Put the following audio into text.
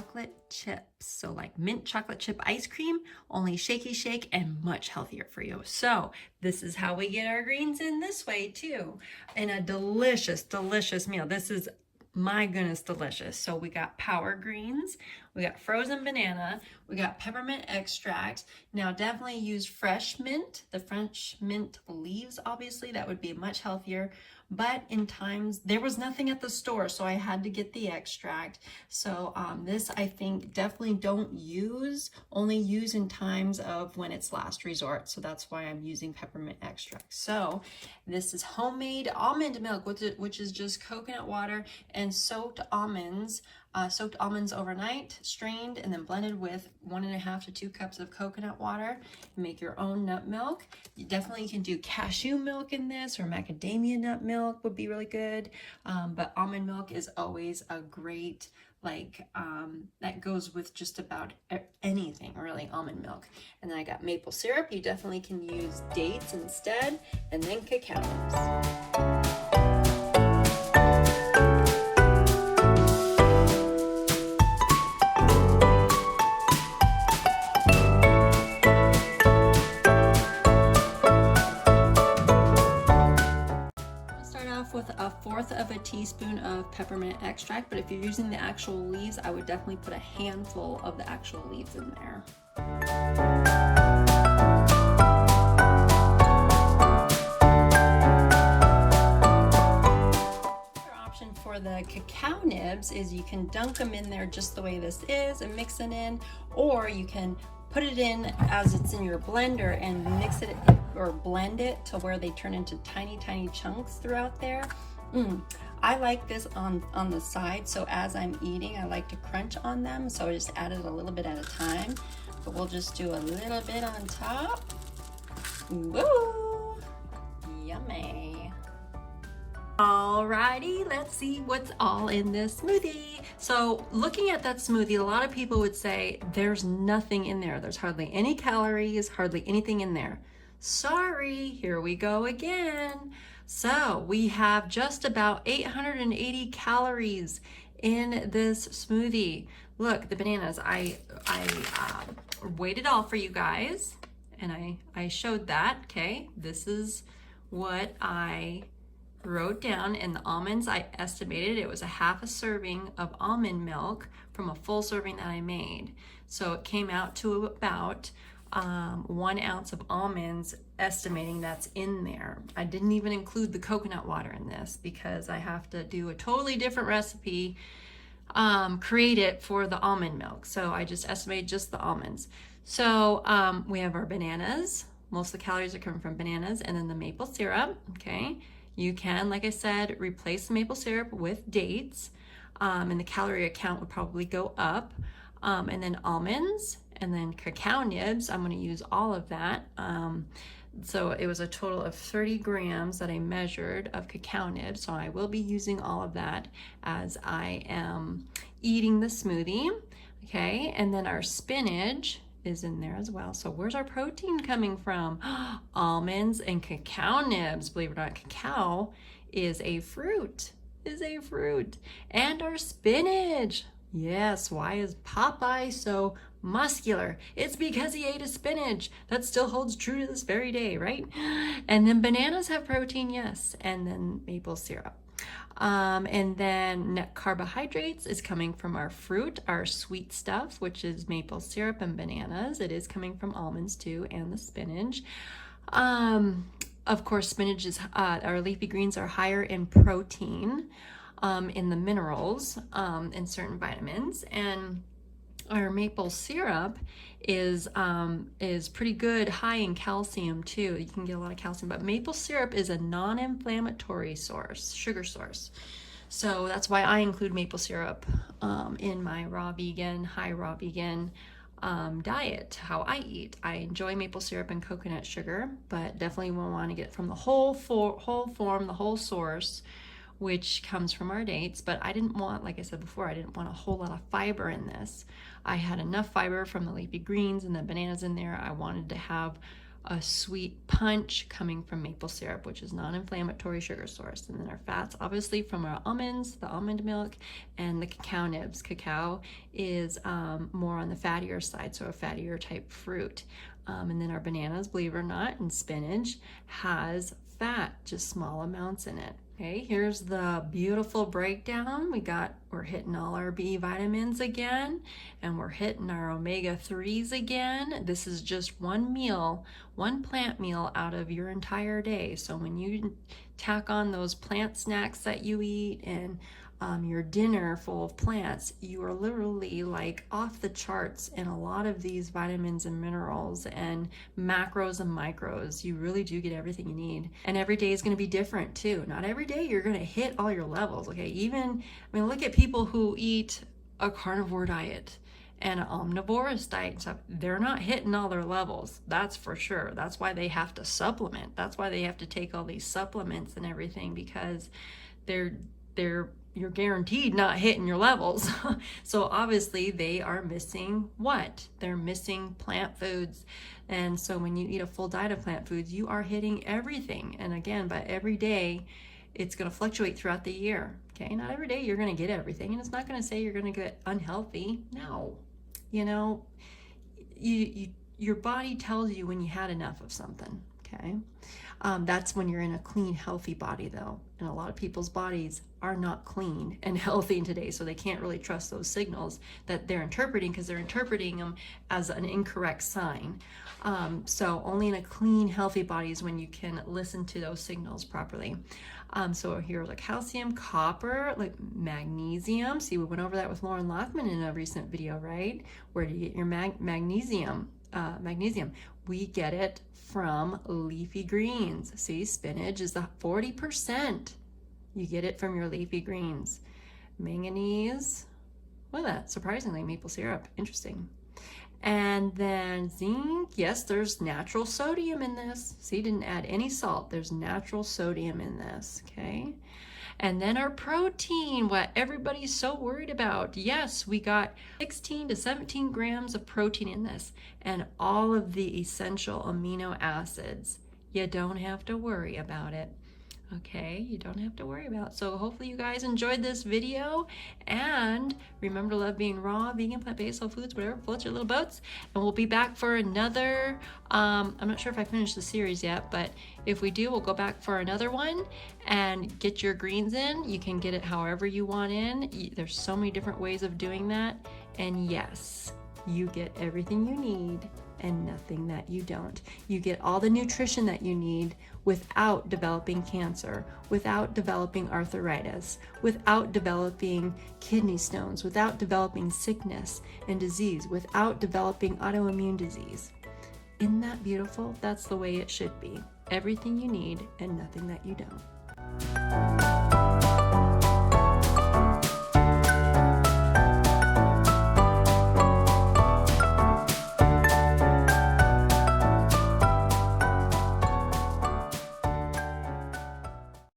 chocolate chips. So like mint chocolate chip ice cream, only shaky shake and much healthier for you. So this is how we get our greens in this way too. In a delicious, delicious meal. This is, my goodness, delicious. So we got power greens, we got frozen banana, we got peppermint extract. Now definitely use fresh mint, the French mint leaves, obviously, that would be much healthier. But in times, there was nothing at the store, so I had to get the extract. So this, I think, definitely don't use, only use in times of when it's last resort. So that's why I'm using peppermint extract. So this is homemade almond milk, which is just coconut water and soaked almonds overnight, strained, and then blended with 1.5 to 2 cups of coconut water. Make your own nut milk. You definitely can do cashew milk in this, or macadamia nut milk would be really good. But almond milk is always a great, that goes with just about anything, really, almond milk. And then I got maple syrup. You definitely can use dates instead, and then cacao nibs. With 1/4 teaspoon of peppermint extract, but if you're using the actual leaves, I would definitely put a handful of the actual leaves in there. Another option for the cacao nibs is you can dunk them in there just the way this is and mix it in, or you can put it in as it's in your blender and mix it or blend it to where they turn into tiny, tiny chunks throughout there. I like this on the side, so as I'm eating, I like to crunch on them, so I just add it a little bit at a time, but we'll just do a little bit on top. Woo! Yummy! Alrighty, let's see what's all in this smoothie. So looking at that smoothie, a lot of people would say there's nothing in there. There's hardly any calories, hardly anything in there. Sorry, here we go again. So we have just about 880 calories in this smoothie. Look, the bananas, I weighed it all for you guys, and I showed that, okay? This is what I wrote down, and the almonds, I estimated it was 1/2 serving of almond milk from a full serving that I made. So it came out to about 1 ounce of almonds, estimating that's in there. I didn't even include the coconut water in this because I have to do a totally different recipe, create it for the almond milk. So I just estimated just the almonds. So we have our bananas. Most of the calories are coming from bananas, and then the maple syrup, okay? You can, like I said, replace the maple syrup with dates, and the calorie count would probably go up. And then almonds, and then cacao nibs. I'm going to use all of that. So it was a total of 30 grams that I measured of cacao nibs. So I will be using all of that as I am eating the smoothie. Okay, and then our spinach is in there as well. So where's our protein coming from? Almonds and cacao nibs. Believe it or not, cacao is a fruit. And our spinach. Yes, why is Popeye so muscular? It's because he ate a spinach. That still holds true to this very day, right? And then bananas have protein, yes, and then maple syrup. And then net carbohydrates is coming from our fruit, our sweet stuff, which is maple syrup and bananas. It is coming from almonds too, and the spinach. Of course, spinach is, our leafy greens are higher in protein, in the minerals, and certain vitamins. And our maple syrup is pretty good, high in calcium too. You can get a lot of calcium, but maple syrup is a non-inflammatory sugar source. So that's why I include maple syrup in my high raw vegan diet, how I eat. I enjoy maple syrup and coconut sugar, but definitely won't want to get from the whole form, the whole source, which comes from our dates. But I didn't want, like I said before, I didn't want a whole lot of fiber in this. I had enough fiber from the leafy greens and the bananas in there. I wanted to have a sweet punch coming from maple syrup, which is non-inflammatory sugar source. And then our fats, obviously, from our almonds, the almond milk, and the cacao nibs. Cacao is more on the fattier side, so a fattier type fruit. And then our bananas, believe it or not, and spinach has fat, just small amounts in it. Okay, here's the beautiful breakdown. We're hitting all our B vitamins again, and we're hitting our omega-3s again. This is just one meal, one plant meal out of your entire day. So when you tack on those plant snacks that you eat and your dinner full of plants, you are literally like off the charts in a lot of these vitamins and minerals and macros and micros. You really do get everything you need. And every day is going to be different too. Not every day you're going to hit all your levels. Okay, look at people who eat a carnivore diet and an omnivorous diet and stuff. They're not hitting all their levels, that's for sure. That's why they have to supplement. That's why they have to take all these supplements and everything, because you're guaranteed not hitting your levels. So obviously they are missing what? They're missing plant foods. And so when you eat a full diet of plant foods, you are hitting everything. And again, by every day, it's going to fluctuate throughout the year. Okay, not every day you're going to get everything, and it's not going to say you're going to get unhealthy. No, your body tells you when you had enough of something. Okay, that's when you're in a clean, healthy body, though. And a lot of people's bodies are not clean and healthy today, so they can't really trust those signals that they're interpreting, because they're interpreting them as an incorrect sign. So only in a clean, healthy body is when you can listen to those signals properly. So here's like calcium, copper, like magnesium. See, we went over that with Loren Lockman in a recent video, right? Where do you get your magnesium? Magnesium. We get it from leafy greens. See, spinach is the 40%. You get it from your leafy greens. Manganese, look at that, surprisingly, maple syrup, interesting. And then zinc, yes, there's natural sodium in this. See, didn't add any salt. There's natural sodium in this, okay? And then our protein, what everybody's so worried about. Yes, we got 16 to 17 grams of protein in this, and all of the essential amino acids. You don't have to worry about it. Okay, you don't have to worry about it. So hopefully you guys enjoyed this video, and remember to love being raw, vegan, plant-based, whole foods, whatever floats your little boats. And we'll be back for another, I'm not sure if I finished the series yet, but if we do, we'll go back for another one and get your greens in. You can get it however you want in. There's so many different ways of doing that. And yes, you get everything you need and nothing that you don't. You get all the nutrition that you need without developing cancer, without developing arthritis, without developing kidney stones, without developing sickness and disease, without developing autoimmune disease. Isn't that beautiful? That's the way it should be. Everything you need and nothing that you don't.